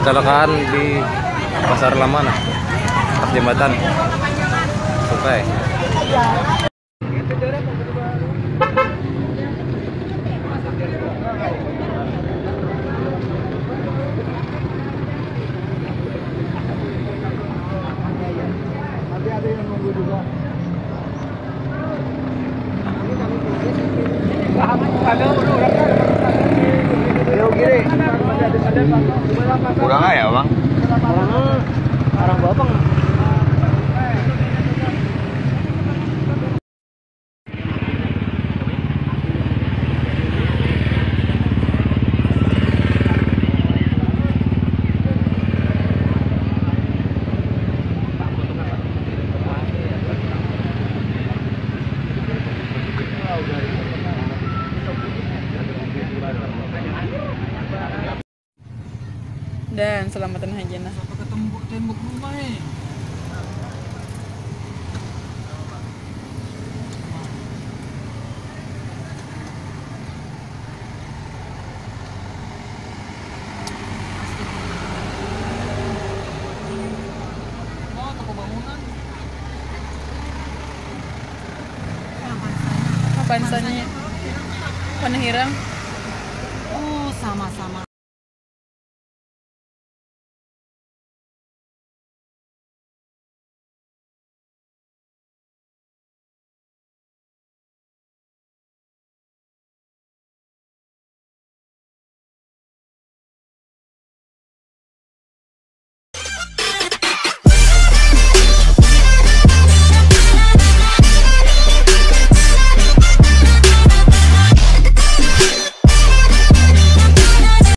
kecelakaan di Pasar Lama nah, atas jembatan Sukai. Nanti ada yang nunggu juga. Kurang ya bang? Orang bapang. Dan selamatan hajana. Sampai ketemu tembok rumah nih. Oh, toko bangunan. Apaan sanya? Panahirang. Oh, sama-sama.